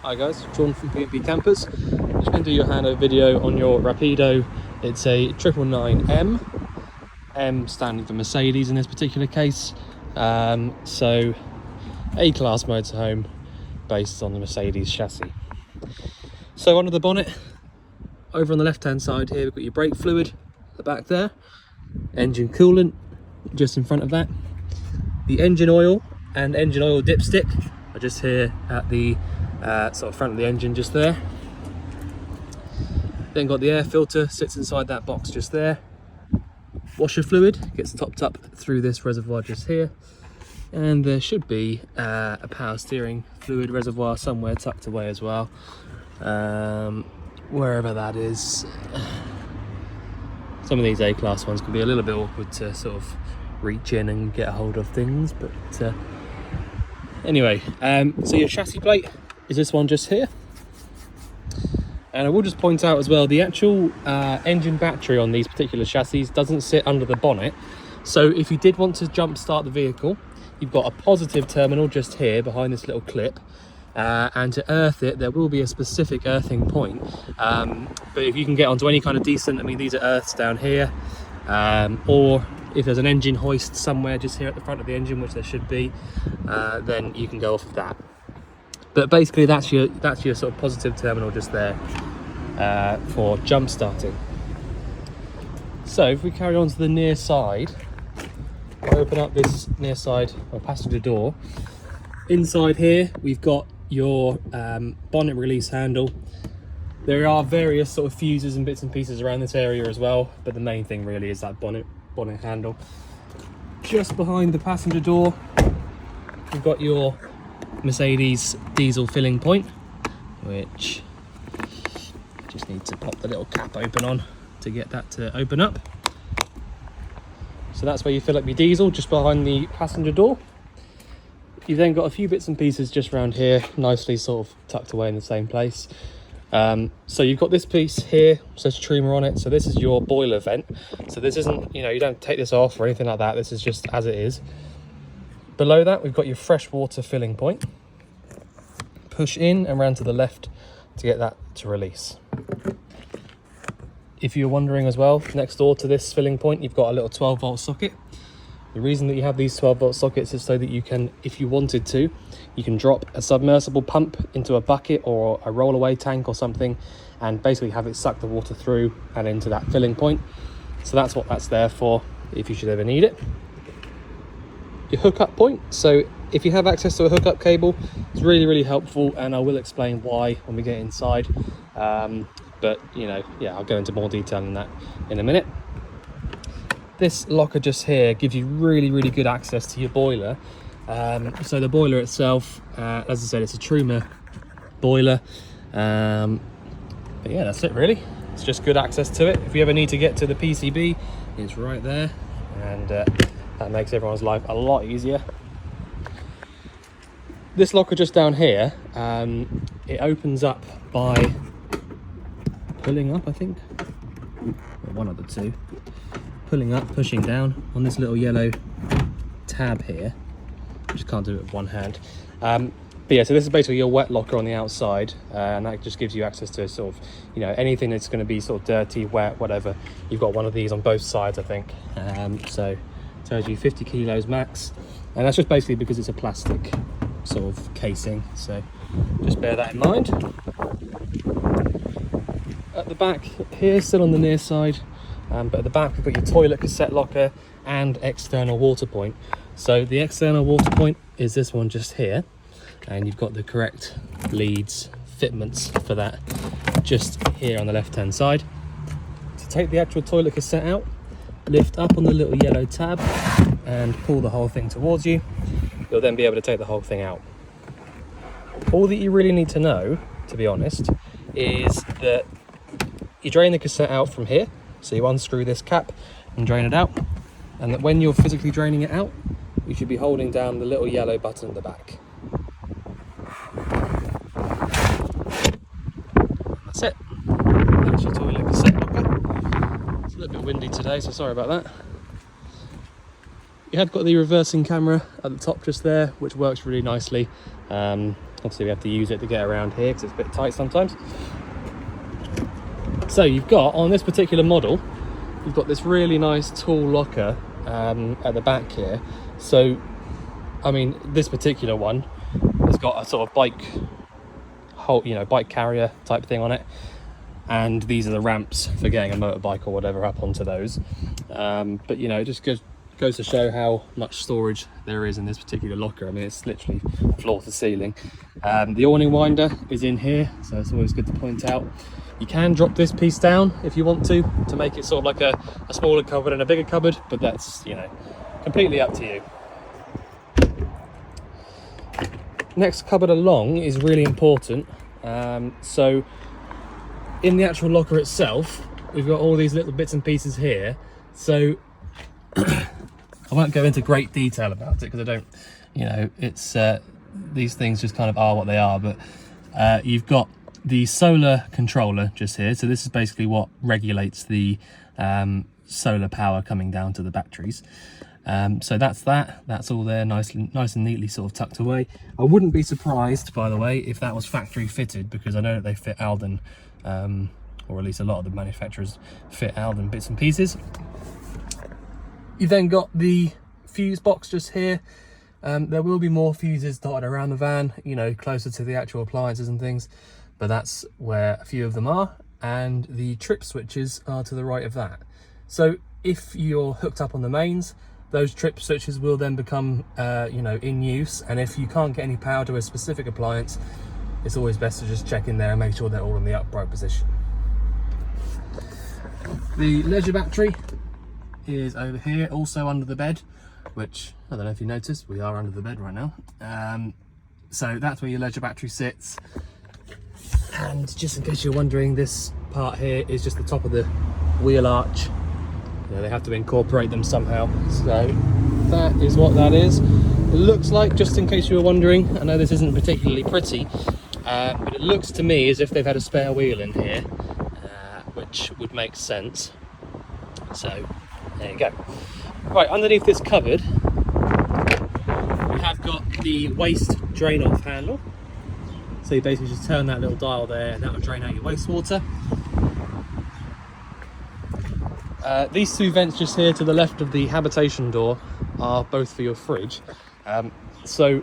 Hi guys, John from P&P Campers. I'm just going to do your handover video on your Rapido. It's a 999M, M standing for Mercedes in this particular case. So A-class motorhome based on the Mercedes chassis. So under the bonnet, over on the left hand side here, we've got your brake fluid at the back there, engine coolant just in front of that. The engine oil and engine oil dipstick are just here at the sort of front of the engine just there. Then got the air filter, sits inside that box just there. Washer fluid gets topped up through this reservoir just here. And there should be a power steering fluid reservoir somewhere tucked away as well. Wherever that is. Some of these A-class ones can be a little bit awkward to sort of reach in and get a hold of things, but anyway, so your chassis plate is this one just here. And I will just point out as well, the actual engine battery on these particular chassis doesn't sit under the bonnet. So if you did want to jump start the vehicle, you've got a positive terminal just here behind this little clip. And to earth it, there will be a specific earthing point. But if you can get onto any kind of decent, I mean, these are earths down here, or if there's an engine hoist somewhere just here at the front of the engine, which there should be, then you can go off of that. But basically that's your sort of positive terminal just there for jump starting. So if we carry on to the near side, I'll open up this near side or passenger door. Inside here we've got your bonnet release handle. There are various sort of fuses and bits and pieces around this area as well, but the main thing really is that bonnet handle. Just behind the passenger door we've got your Mercedes diesel filling point, which I just need to pop the little cap open on to get that to open up. So that's where you fill up your diesel, just behind the passenger door. You've then got a few bits and pieces just around here, nicely sort of tucked away in the same place. So you've got this piece here, says Trima on it. So this is your boiler vent. So this isn't, you don't take this off or anything like that. This is just as it is. Below that, we've got your fresh water filling point. Push in and round to the left to get that to release. If you're wondering as well, next door to this filling point, you've got a little 12-volt socket. The reason that you have these 12-volt sockets is so that you can, if you wanted to, you can drop a submersible pump into a bucket or a roll-away tank or something and basically have it suck the water through and into that filling point. So that's what that's there for, if you should ever need it. Your hookup point, so if you have access to a hookup cable, it's really helpful, and I will explain why when we get inside. But yeah, I'll go into more detail on that in a minute. This locker just here gives you really good access to your boiler. So the boiler itself, as I said, it's a Trima boiler. But yeah, that's it really. It's just good access to it. If you ever need to get to the PCB, it's right there, and that makes everyone's life a lot easier. This locker just down here, it opens up by pulling up, I think. Or one of the two. Pulling up, pushing down on this little yellow tab here. Just can't do it with one hand. But yeah, so this is basically your wet locker on the outside, and that just gives you access to sort of, anything that's going to be sort of dirty, wet, whatever. You've got one of these on both sides, I think. So tells you 50 kilos max, and that's just basically because it's a plastic sort of casing, so just bear that in mind. At the back here, still on the near side, but at the back we've got your toilet cassette locker and external water point. So the external water point is this one just here, and you've got the correct leads fitments for that just here on the left hand side. To take the actual toilet cassette out, lift up on the little yellow tab and pull the whole thing towards you. You'll then be able to take the whole thing out. All that you really need to know, to be honest, is that you drain the cassette out from here. So you unscrew this cap and drain it out, and that when you're physically draining it out, you should be holding down the little yellow button at the back. That's it. That's your toilet cassette locker. It's a little bit windy today, so sorry about that. You have got the reversing camera at the top just there, which works really nicely. Obviously we have to use it to get around here because it's a bit tight sometimes. So you've got, on this particular model, you've got this really nice tall locker at the back here. So I mean, this particular one has got a sort of bike carrier type thing on it, and these are the ramps for getting a motorbike or whatever up onto those. But you know, it just goes to show how much storage there is in this particular locker. I mean, it's literally floor to ceiling. The awning winder is in here, so it's always good to point out. You can drop this piece down if you want to make it sort of like a smaller cupboard and a bigger cupboard, but that's, you know, completely up to you. Next cupboard along is really important. So in the actual locker itself, we've got all these little bits and pieces here. So I won't go into great detail about it because I don't, you know, it's these things just kind of are what they are. But you've got the solar controller just here. So this is basically what regulates the solar power coming down to the batteries. So that's all there, nice and neatly sort of tucked away. I wouldn't be surprised, by the way, if that was factory fitted, because I know that they fit Alden, or at least a lot of the manufacturers fit Alden bits and pieces. You've then got the fuse box just here. There will be more fuses dotted around the van, you know, closer to the actual appliances and things, but that's where a few of them are, and the trip switches are to the right of that. So if you're hooked up on the mains, those trip switches will then become, you know, in use. And if you can't get any power to a specific appliance, it's always best to just check in there and make sure they're all in the upright position. The leisure battery is over here, also under the bed, which I don't know if you noticed, we are under the bed right now. So that's where your leisure battery sits. And just in case you're wondering, this part here is just the top of the wheel arch. You know, they have to incorporate them somehow. So that is what that is. It looks like, just in case you were wondering, I know this isn't particularly pretty, but it looks to me as if they've had a spare wheel in here, which would make sense. So there you go. Right, underneath this cupboard, we have got the waste drain off handle. So you basically just turn that little dial there and that will drain out your wastewater. These two vents just here to the left of the habitation door are both for your fridge. So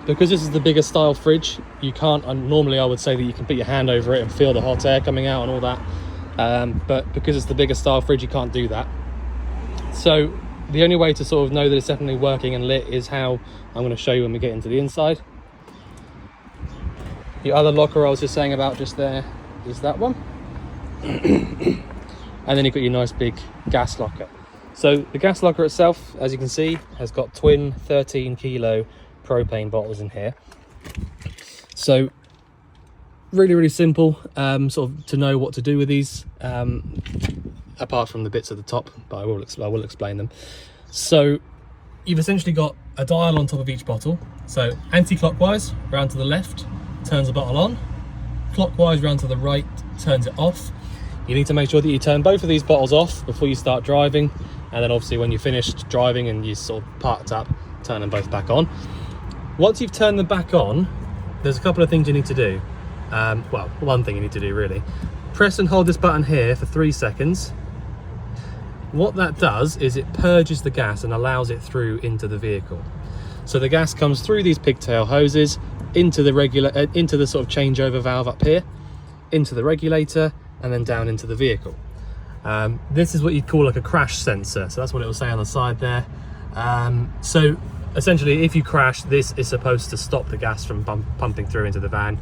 because this is the bigger style fridge, you can't, normally I would say that you can put your hand over it and feel the hot air coming out and all that. But because it's the bigger style fridge, you can't do that. So the only way to sort of know that it's definitely working and lit is how I'm going to show you when we get into the inside. The other locker I was just saying about just there is that one. And then you've got your nice big gas locker. So the gas locker itself, as you can see, has got twin 13 kilo propane bottles in here. So really, really simple sort of to know what to do with these, apart from the bits at the top, but I will explain them. So you've essentially got a dial on top of each bottle. So anti-clockwise, round to the left, turns the bottle on. Clockwise, round to the right, turns it off. You need to make sure that you turn both of these bottles off before you start driving, and then obviously when you're finished driving and you sort of parked up, turn them both back on. Once you've turned them back on, there's a couple of things you need to do. Well, one thing you need to do really. Press and hold this button here for 3 seconds. What that does is it purges the gas and allows it through into the vehicle. So the gas comes through these pigtail hoses into the into the sort of changeover valve up here, into the regulator, and then down into the vehicle. This is what you'd call like a crash sensor. So that's what it will say on the side there. So essentially, if you crash, this is supposed to stop the gas from pumping through into the van.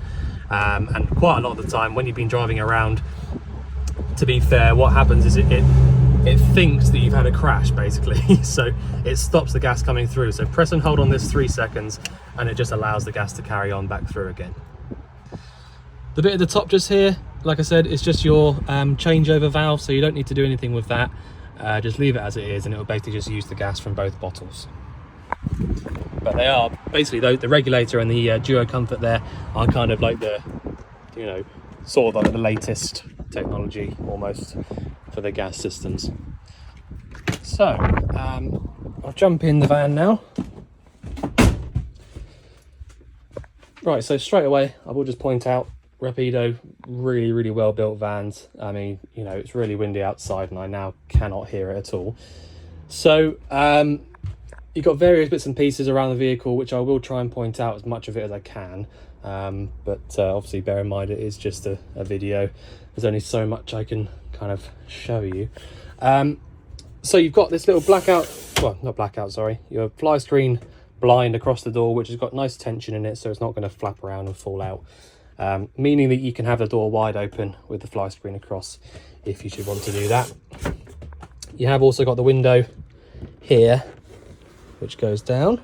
And quite a lot of the time when you've been driving around, to be fair, what happens is it thinks that you've had a crash basically. So it stops the gas coming through. So press and hold on this 3 seconds and it just allows the gas to carry on back through again. The bit at the top just here, like I said, it's just your changeover valve, so you don't need to do anything with that. Just leave it as it is and it will basically just use the gas from both bottles. But they are basically, the regulator and the Duo Comfort there are kind of like the, you know, sort of like the latest technology almost for the gas systems. So I'll jump in the van now. Right, so straight away, I will just point out Rapido, really, really well built vans. I mean, you know, it's really windy outside and I now cannot hear it at all. So you've got various bits and pieces around the vehicle, which I will try and point out as much of it as I can. But obviously bear in mind it is just a video. There's only so much I can kind of show you. So you've got this little blackout, well, not blackout, sorry, your fly screen blind across the door, which has got nice tension in it, so it's not going to flap around and fall out. Meaning that you can have the door wide open with the fly screen across if you should want to do that. You have also got the window here, which goes down,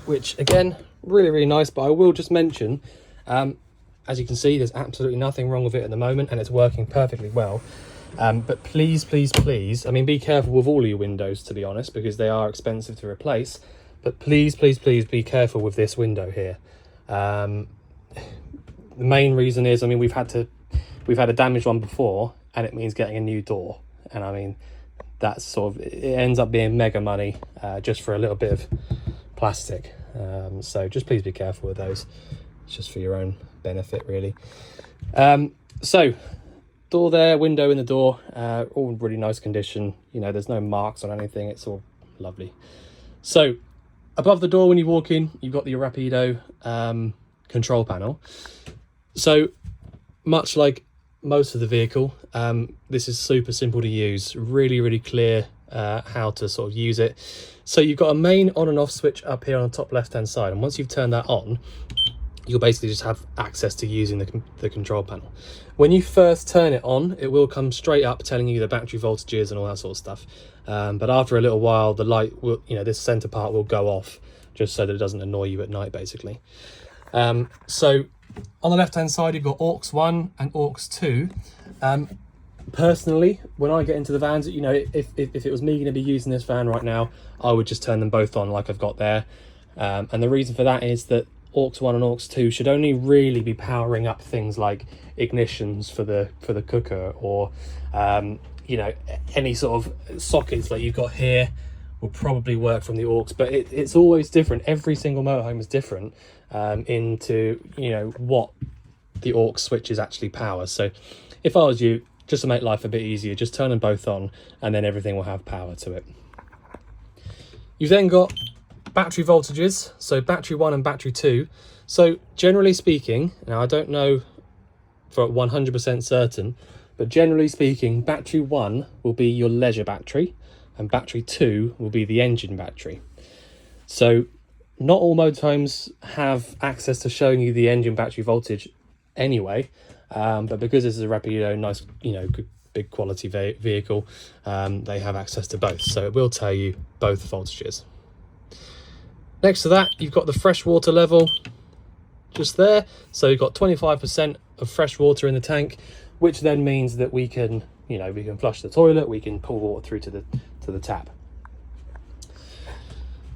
which again, really, really nice. But I will just mention, as you can see, there's absolutely nothing wrong with it at the moment and it's working perfectly well. But please, please, please, I mean, be careful with all your windows, to be honest, because they are expensive to replace. But please, please, please be careful with this window here. The main reason is, I mean, we've had a damaged one before, and it means getting a new door. And I mean, that's sort of, it ends up being mega money just for a little bit of plastic. So just please be careful with those. It's just for your own benefit, really. So door there, window in the door, all in really nice condition. You know, there's no marks on anything. It's all lovely. So above the door when you walk in, you've got the Rapido control panel. So much like most of the vehicle, this is super simple to use, really, really clear how to sort of use it. So you've got a main on and off switch up here on the top left hand side, and once you've turned that on, you'll basically just have access to using the control panel. When you first turn it on, it will come straight up telling you the battery voltages and all that sort of stuff. But after a little while, the light will, you know, this center part will go off just so that it doesn't annoy you at night, basically. So on the left hand side, you've got aux 1 and aux 2. Personally, when I get into the vans, you know, if it was me going to be using this van right now, I would just turn them both on like I've got there. And the reason for that is that aux 1 and aux 2 should only really be powering up things like ignitions for the cooker, or you know, any sort of sockets like you've got here will probably work from the aux, but it's always different. Every single motorhome is different into, you know, what the aux switches actually power. So if I was you, just to make life a bit easier, just turn them both on and then everything will have power to it. You've then got battery voltages, so battery 1 and battery 2. So generally speaking, now I don't know for 100% certain, but generally speaking, battery 1 will be your leisure battery and battery 2 will be the engine battery. So not all motorhomes have access to showing you the engine battery voltage anyway, but because this is a Rapido, nice, you know, good big quality vehicle, they have access to both, so it will tell you both voltages. Next to that, you've got the fresh water level just there. So you've got 25% of fresh water in the tank, which then means that we can, you know, we can flush the toilet, we can pull water through to the tap.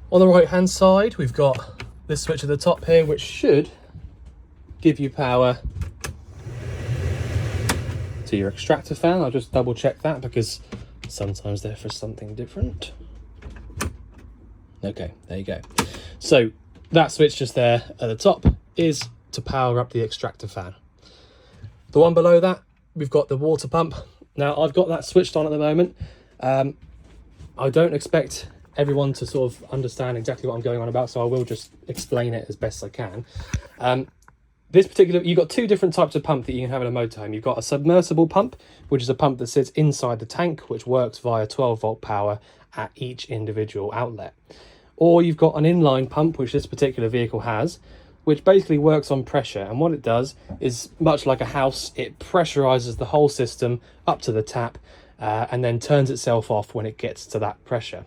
On the right hand side, we've got this switch at the top here, which should give you power to your extractor fan. I'll just double check that because sometimes they're for something different. Okay, there you go. So that switch just there at the top is to power up the extractor fan. The one below that, we've got the water pump. Now I've got that switched on at the moment. I don't expect everyone to sort of understand exactly what I'm going on about, so I will just explain it as best I can. This particular, you've got two different types of pump that you can have in a motorhome. You've got a submersible pump, which is a pump that sits inside the tank, which works via 12 volt power at each individual outlet. Or you've got an inline pump, which this particular vehicle has, which basically works on pressure. And what it does is, much like a house, it pressurizes the whole system up to the tap and then turns itself off when it gets to that pressure.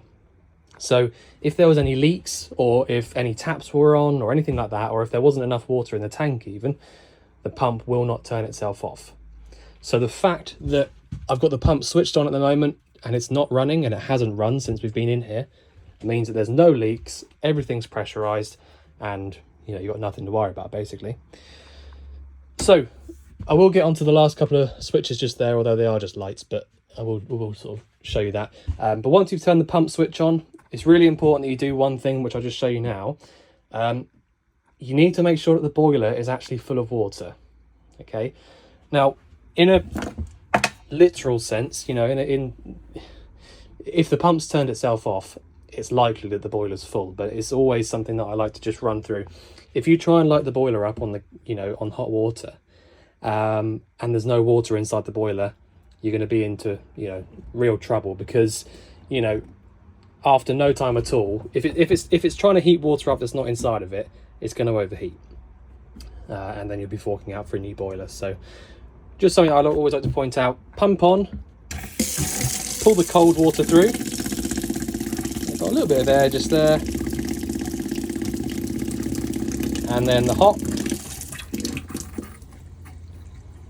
So if there was any leaks, or if any taps were on or anything like that, or if there wasn't enough water in the tank even, the pump will not turn itself off. So the fact that I've got the pump switched on at the moment and it's not running, and it hasn't run since we've been in here, means that there's no leaks, everything's pressurized, and you know, you've got nothing to worry about basically. So I will get onto the last couple of switches just there, although they are just lights, but we'll sort of show you that. But once you've turned the pump switch on, it's really important that you do one thing, which I'll just show you now. you need to make sure that the boiler is actually full of water. Okay, now in a literal sense, you know, if the pump's turned itself off, it's likely that the boiler's full, but it's always something that I like to just run through. If you try and light the boiler up on on hot water, and there's no water inside the boiler, you're going to be into real trouble, because after no time at all, if it's trying to heat water up that's not inside of it, it's going to overheat, and then you'll be forking out for a new boiler. So just something I always like to point out: pump on, pull the cold water through. I've got a little bit of air just there, and then the hot.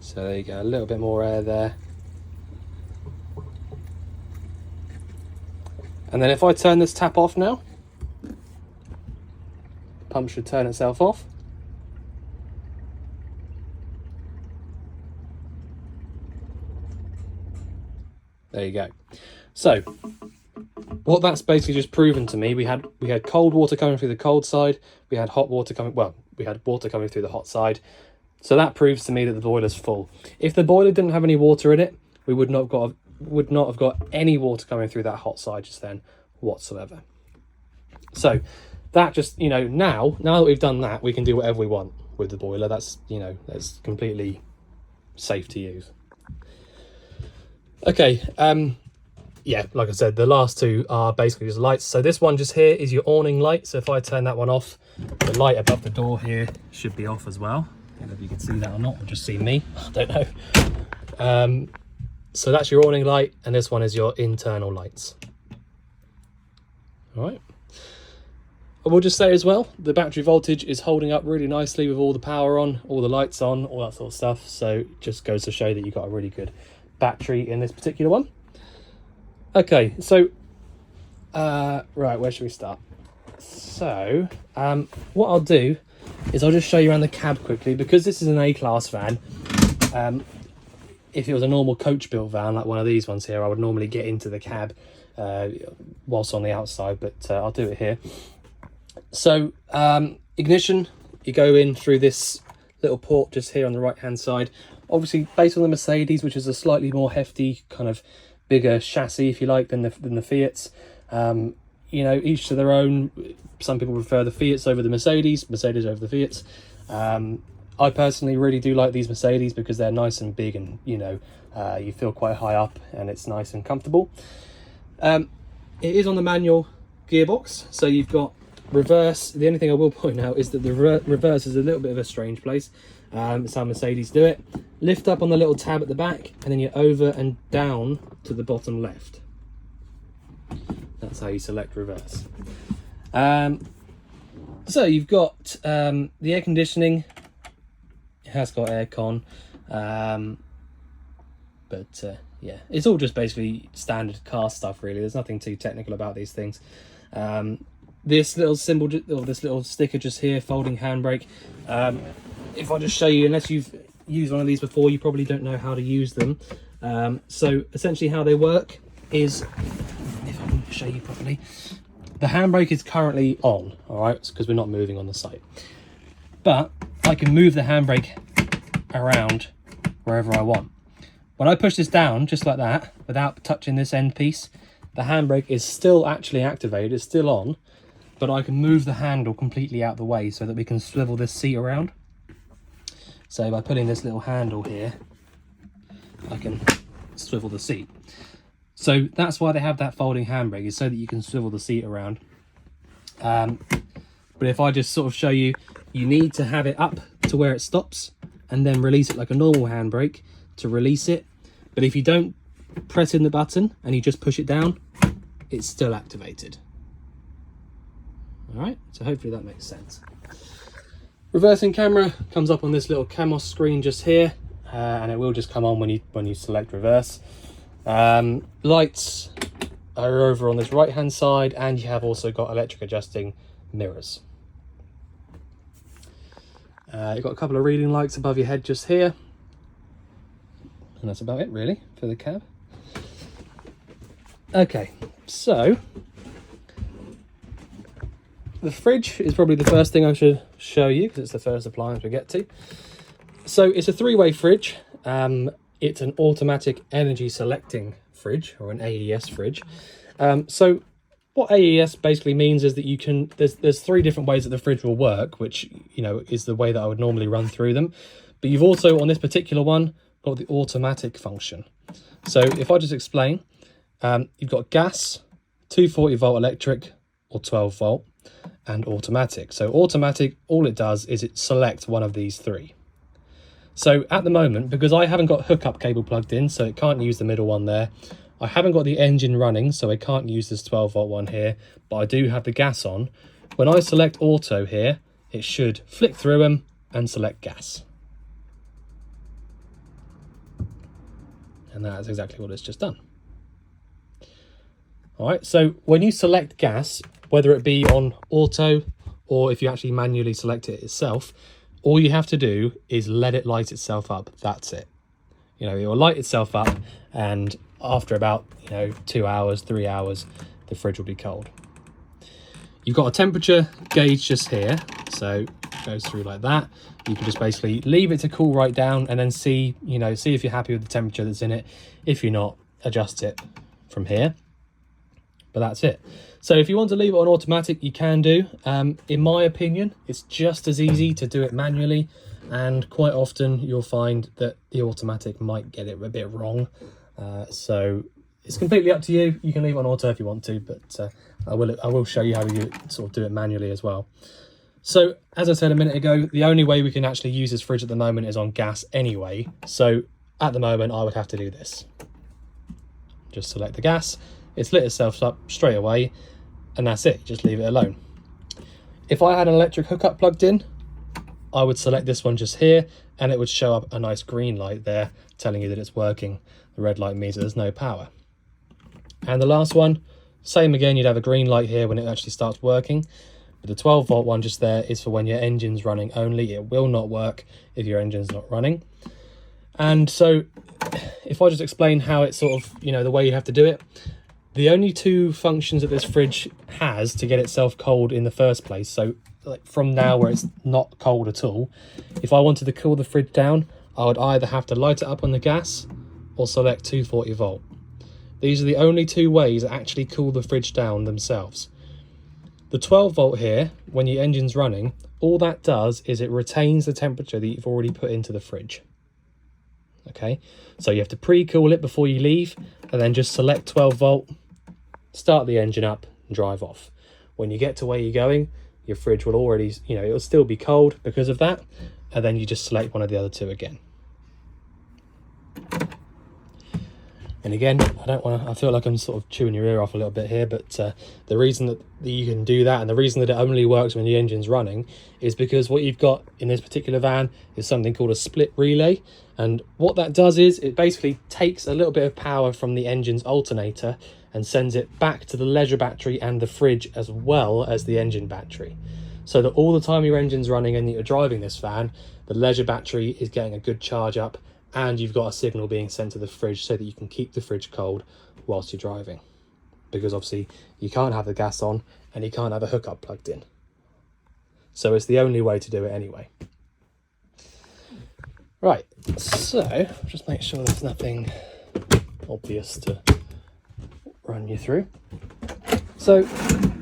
So there you go, a little bit more air there. And then if I turn this tap off now, the pump should turn itself off. There you go. So what that's basically just proven to me, we had cold water coming through the cold side, we had hot water coming, well, we had water coming through the hot side. So that proves to me that the boiler's full. If the boiler didn't have any water in it, we would not have got any water coming through that hot side just then whatsoever. So that just, now that we've done that, we can do whatever we want with the boiler. That's completely safe to use. Okay, yeah, like I said, the last two are basically just lights. So this one just here is your awning light. So if I turn that one off, the light above the door here should be off as well. I don't know if you can see that or not, or just see me, I don't know. So that's your awning light, and this one is your internal lights. All right. I will just say as well, the battery voltage is holding up really nicely with all the power on, all the lights on, all that sort of stuff. So just goes to show that you've got a really good battery in this particular one. Okay, so right, where should we start? So what I'll do is I'll just show you around the cab quickly, because this is an A-class van. If it was a normal coach built van like one of these ones here, I would normally get into the cab whilst on the outside, but I'll do it here. So ignition, you go in through this little port just here on the right hand side. Obviously based on the Mercedes, which is a slightly more hefty, kind of bigger chassis if you like than the Fiats. Each to their own. Some people prefer the Fiats over the Mercedes over the Fiats. I personally really do like these Mercedes because they're nice and big, and you feel quite high up and it's nice and comfortable. It is on the manual gearbox, so you've got reverse. The only thing I will point out is that the reverse is a little bit of a strange place. Some Mercedes do it. Lift up on the little tab at the back, and then you're over and down to the bottom left. That's how you select reverse. So you've got the air conditioning. It has got aircon, but yeah, it's all just basically standard car stuff really. There's nothing too technical about these things. This little symbol, or this little sticker just here, folding handbrake. If I just show you, unless you've used one of these before, you probably don't know how to use them. So essentially how they work is, if I can show you properly, the handbrake is currently on, all right, because we're not moving on the site. But I can move the handbrake around wherever I want. When I push this down, just like that, without touching this end piece, the handbrake is still actually activated, it's still on, but I can move the handle completely out of the way so that we can swivel this seat around. So by putting this little handle here, I can swivel the seat. So that's why they have that folding handbrake, is so that you can swivel the seat around. But if I just sort of show you, you need to have it up to where it stops and then release it like a normal handbrake to release it. But if you don't press in the button and you just push it down, it's still activated. All right, so hopefully that makes sense. Reversing camera comes up on this little Camos screen just here, and it will just come on when you select reverse. Lights are over on this right hand side, and you have also got electric adjusting mirrors. You've got a couple of reading lights above your head just here, and that's about it really for the cab. Okay, so the fridge is probably the first thing I should show you because it's the first appliance we get to. So it's a three-way fridge. It's an automatic energy selecting fridge, or an AES fridge. So what AES basically means is that you can, there's three different ways that the fridge will work, which, you know, is the way that I would normally run through them. But you've also, on this particular one, got the automatic function. So if I just explain, you've got gas, 240 volt electric, or 12 volt, and automatic. So automatic, all it does is it selects one of these three. So at the moment, because I haven't got hookup cable plugged in, so it can't use the middle one there. I haven't got the engine running, so I can't use this 12 volt one here, but I do have the gas on. When I select auto here, it should flick through them and select gas. And that's exactly what it's just done. All right, so when you select gas, whether it be on auto or if you actually manually select it itself, all you have to do is let it light itself up. That's it. You know, it will light itself up, and after about, 2 hours, 3 hours, the fridge will be cold. You've got a temperature gauge just here, so it goes through like that. You can just basically leave it to cool right down and then see if you're happy with the temperature that's in it. If you're not, adjust it from here. But that's it. So if you want to leave it on automatic, you can do. In my opinion, it's just as easy to do it manually, and quite often you'll find that the automatic might get it a bit wrong. So it's completely up to you. You can leave it on auto if you want to, but I will show you how you sort of do it manually as well. So as I said a minute ago, the only way we can actually use this fridge at the moment is on gas anyway. So at the moment, I would have to do this. Just select the gas. It's lit itself up straight away, and that's it. Just leave it alone. If I had an electric hookup plugged in, I would select this one just here, and it would show up a nice green light there telling you that it's working. The red light means that there's no power. And the last one, same again, you'd have a green light here when it actually starts working. But the 12 volt one just there is for when your engine's running only. It will not work if your engine's not running. And so if I just explain how it's sort of, the way you have to do it, the only two functions that this fridge has to get itself cold in the first place, so like from now where it's not cold at all, if I wanted to cool the fridge down, I would either have to light it up on the gas or select 240 volt. These are the only two ways that actually cool the fridge down themselves. The 12 volt here, when your engine's running, all that does is it retains the temperature that you've already put into the fridge. Okay, so you have to pre-cool it before you leave, and then just select 12 volt, start the engine up and drive off. When you get to where you're going, your fridge will already, it'll still be cold because of that, and then you just select one of the other two again. And again, I feel like I'm sort of chewing your ear off a little bit here, but the reason that you can do that, and the reason that it only works when the engine's running, is because what you've got in this particular van is something called a split relay. And what that does is it basically takes a little bit of power from the engine's alternator and sends it back to the leisure battery and the fridge as well as the engine battery. So that all the time your engine's running and you're driving this van, the leisure battery is getting a good charge up, and you've got a signal being sent to the fridge so that you can keep the fridge cold whilst you're driving. Because obviously you can't have the gas on and you can't have a hookup plugged in. So it's the only way to do it anyway. Right, so just make sure there's nothing obvious to run you through. So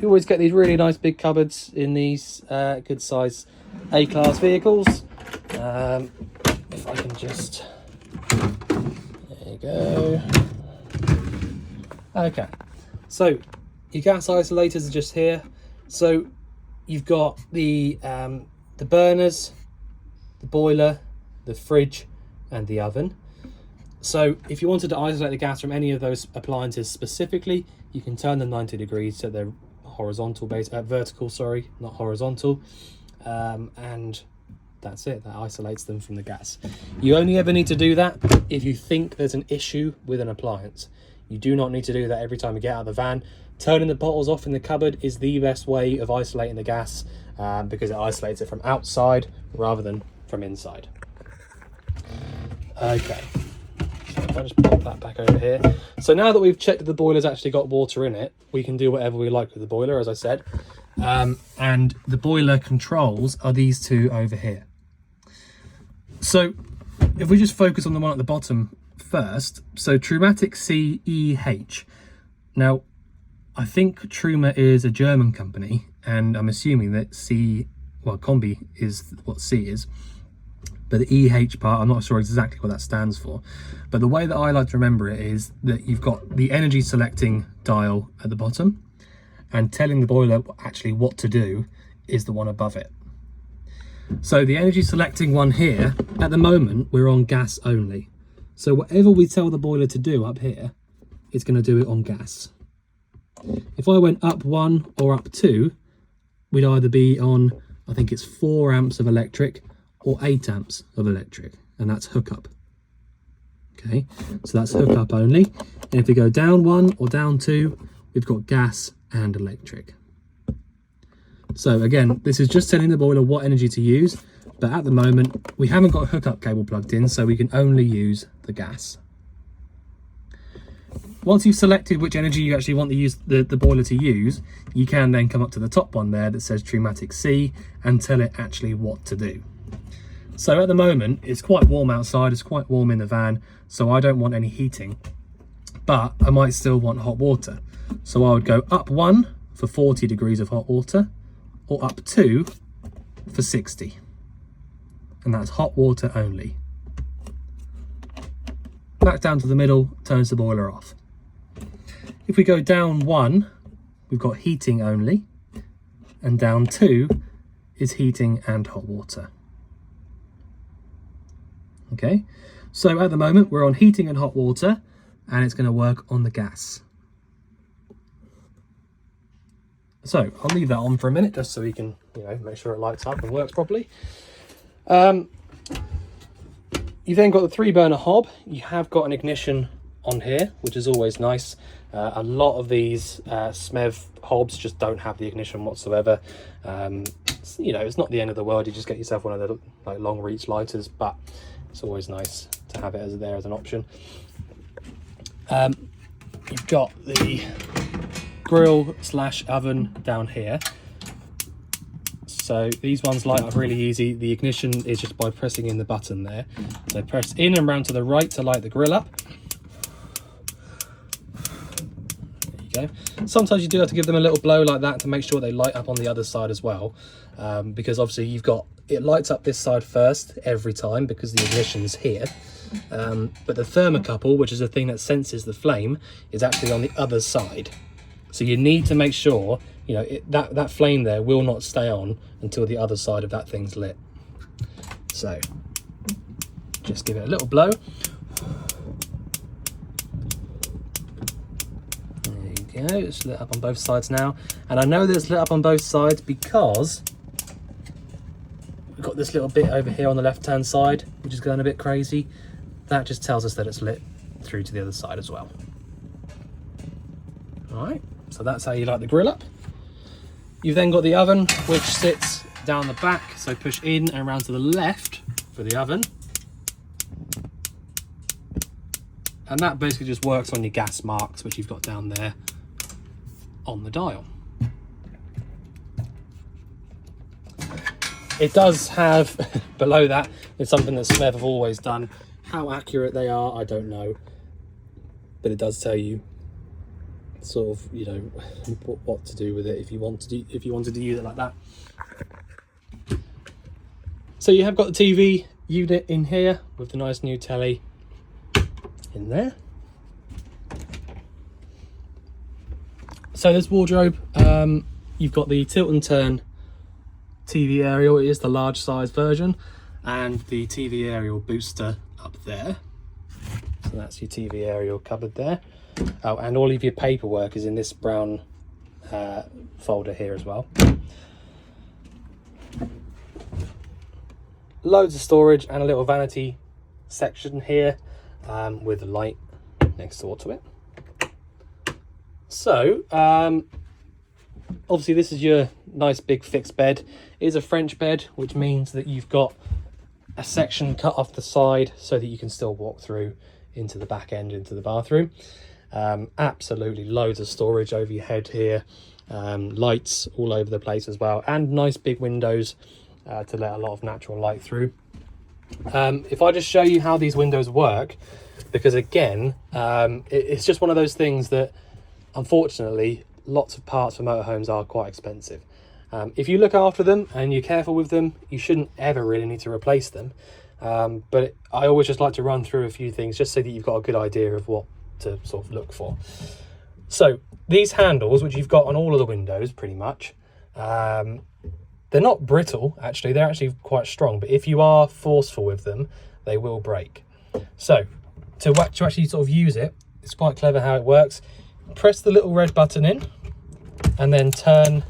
you always get these really nice big cupboards in these good size A-class vehicles. If I can just, there you go. Okay, so your gas isolators are just here. So you've got the burners, the boiler, the fridge and the oven. So if you wanted to isolate the gas from any of those appliances specifically, you can turn them 90 degrees so they're vertical, not horizontal, and that's it. That isolates them from the gas. You only ever need to do that if you think there's an issue with an appliance. You do not need to do that every time you get out of the van. Turning the bottles off in the cupboard is the best way of isolating the gas, because it isolates it from outside rather than from inside. Okay, so if I just pop that back over here. So now that we've checked that the boiler's actually got water in it, we can do whatever we like with the boiler, as I said. and the boiler controls are these two over here. So if we just focus on the one at the bottom first, so Trumatic CEH. Now, I think Truma is a German company, and I'm assuming that Combi is what C is. But the EH part, I'm not sure exactly what that stands for. But the way that I like to remember it is that you've got the energy selecting dial at the bottom, and telling the boiler actually what to do is the one above it. So the energy selecting one here, at the moment, we're on gas only. So whatever we tell the boiler to do up here, it's going to do it on gas. If I went up 1 or up 2, we'd either be on, I think it's 4 amps of electric or 8 amps of electric, and that's hookup. Okay, so that's hookup only. And if we go down 1 or down 2, we've got gas and electric. So again, this is just telling the boiler what energy to use, but at the moment we haven't got a hookup cable plugged in, so we can only use the gas. Once you've selected which energy you actually want the boiler to use, you can then come up to the top one there that says Trumatic C and tell it actually what to do. So at the moment, it's quite warm outside, it's quite warm in the van, so I don't want any heating, but I might still want hot water. So I would go up 1 for 40 degrees of hot water, or up 2 for 60. And that's hot water only. Back down to the middle, turns the boiler off. If we go down 1, we've got heating only, and down 2 is heating and hot water. Okay, so at the moment we're on heating and hot water, and it's going to work on the gas. So I'll leave that on for a minute just so we can, make sure it lights up and works properly. You've then got the 3-burner hob. You have got an ignition on here, which is always nice. A lot of these SMEV hobs just don't have the ignition whatsoever. It's not the end of the world. You just get yourself one of the long reach lighters, but it's always nice to have it as an option. You've got the grill / oven down here. So these ones light up really easy. The ignition is just by pressing in the button there. So press in and round to the right to light the grill up. There you go. Sometimes you do have to give them a little blow like that to make sure they light up on the other side as well. Because obviously it lights up this side first every time because the ignition's here. But the thermocouple, which is the thing that senses the flame, is actually on the other side. So you need to make sure, that flame there will not stay on until the other side of that thing's lit. So just give it a little blow. There you go, it's lit up on both sides now. And I know that it's lit up on both sides because we've got this little bit over here on the left-hand side, which is going a bit crazy. That just tells us that it's lit through to the other side as well. All right, so that's how you light the grill up. You've then got the oven, which sits down the back. So push in and around to the left for the oven. And that basically just works on your gas marks, which you've got down there on the dial. It does have, below that, it's something that SMEV have always done. How accurate they are, I don't know. But it does tell you sort of, what to do with it if you wanted to use it like that. So you have got the TV unit in here with the nice new telly in there. So this wardrobe, you've got the tilt and turn TV aerial. It is the large size version, and the TV aerial booster up there. So that's your TV aerial cupboard there. Oh, and all of your paperwork is in this brown folder here as well. Loads of storage and a little vanity section here with a light next door to it. So obviously this is your nice big fixed bed. It is a French bed, which means that you've got a section cut off the side so that you can still walk through into the back end, into the bathroom. Absolutely loads of storage over your head here. lights all over the place as well, and nice big windows to let a lot of natural light through. If I just show you how these windows work, because again, it's just one of those things that unfortunately lots of parts for motorhomes are quite expensive. If you look after them and you're careful with them, you shouldn't ever really need to replace them. But I always just like to run through a few things just so that you've got a good idea of what to sort of look for. So these handles, which you've got on all of the windows pretty much, they're not brittle actually, they're actually quite strong, but if you are forceful with them, they will break. So to actually sort of use it, it's quite clever how it works. Press the little red button in and then turn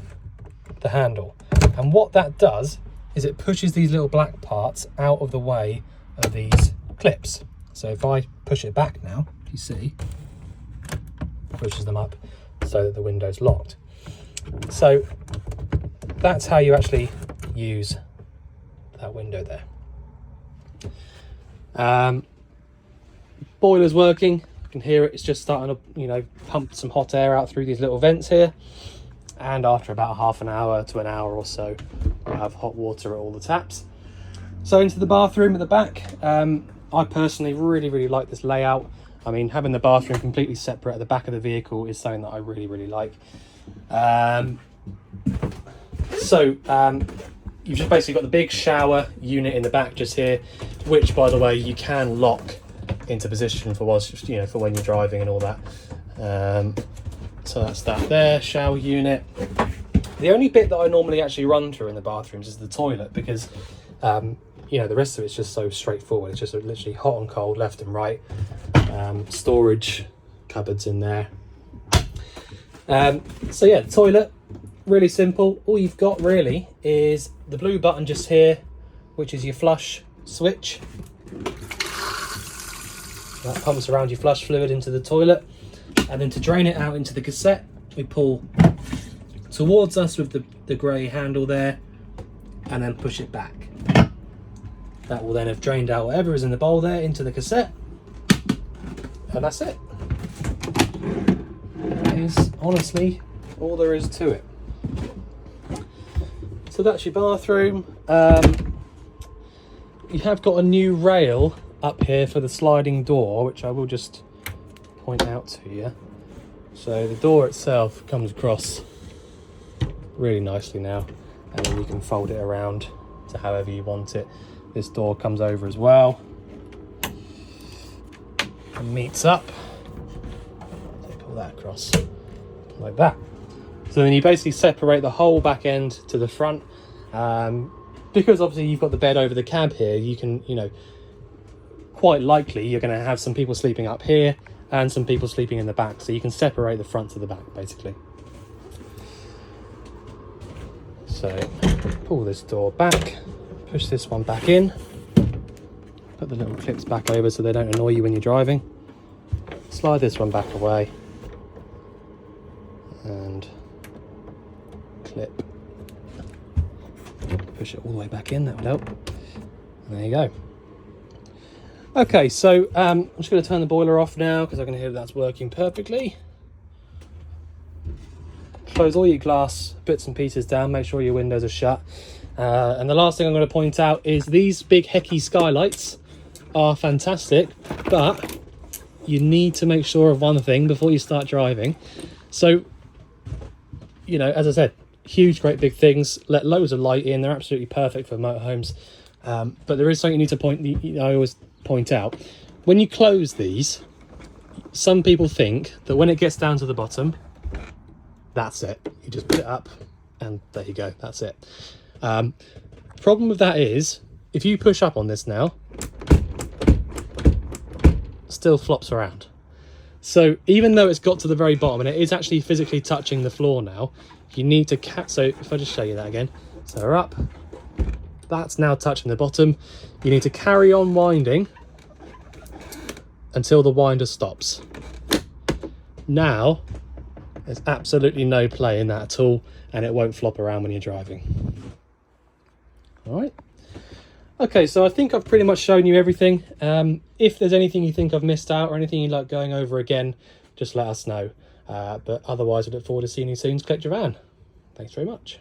the handle. And what that does is it pushes these little black parts out of the way of these clips. So if I push it back now, you see, pushes them up so that the window's locked. So that's how you actually use that window there. Boiler's working. You can hear it. It's just starting to, you know, pump some hot air out through these little vents here. And after about half an hour to an hour or so, we'll have hot water at all the taps. So into the bathroom at the back. I personally really like this layout. I mean, having the bathroom completely separate at the back of the vehicle is something that I really like. You've just basically got the big shower unit in the back just here, which, by the way, you can lock into position for for when you're driving and all that. So that's that there, shower unit. The only bit that I normally actually run through in the bathrooms is the toilet, because the rest of it's just so straightforward. It's just literally hot and cold, left and right. Storage cupboards in there. So yeah, the toilet, really simple. All you've got really is the blue button just here, which is your flush switch. That pumps around your flush fluid into the toilet, and then to drain it out into the cassette, we pull towards us with the grey handle there, and then push it back. That will then have drained out whatever is in the bowl there into the cassette, and that's it. That is honestly all there is to it. So that's your bathroom. You have got a new rail up here for the sliding door, which I will just point out to you. So the door itself comes across really nicely now, and then you can fold it around to however you want it. This door comes over as well and meets up. So pull that across like that. So then you basically separate the whole back end to the front. Because obviously you've got the bed over the cab here, you can, quite likely you're going to have some people sleeping up here and some people sleeping in the back. So you can separate the front to the back, basically. So pull this door back, push this one back in, put the little clips back over so they don't annoy you when you're driving. Slide this one back away and clip. Push it all the way back in, that would help. And there you go. Okay, so I'm just going to turn the boiler off now because I can hear that's working perfectly. Close all your glass bits and pieces down, make sure your windows are shut. And the last thing I'm going to point out is these big Hecky skylights are fantastic, but you need to make sure of one thing before you start driving. So, as I said, huge, great big things, let loads of light in. They're absolutely perfect for motorhomes. But there is something you need to I always point out. When you close these, some people think that when it gets down to the bottom, that's it. You just put it up and there you go, that's it. Problem with that is, if you push up on this now, still flops around. So even though it's got to the very bottom and it is actually physically touching the floor now, you need to so if I just show you that again, so we're up, that's now touching the bottom. You need to carry on winding until the winder stops. Now there's absolutely no play in that at all, and it won't flop around when you're driving. All right. Okay, so I think I've pretty much shown you everything. If there's anything you think I've missed out or anything you'd like going over again, just let us know. But otherwise, I look forward to seeing you soon to collect your van. Thanks very much.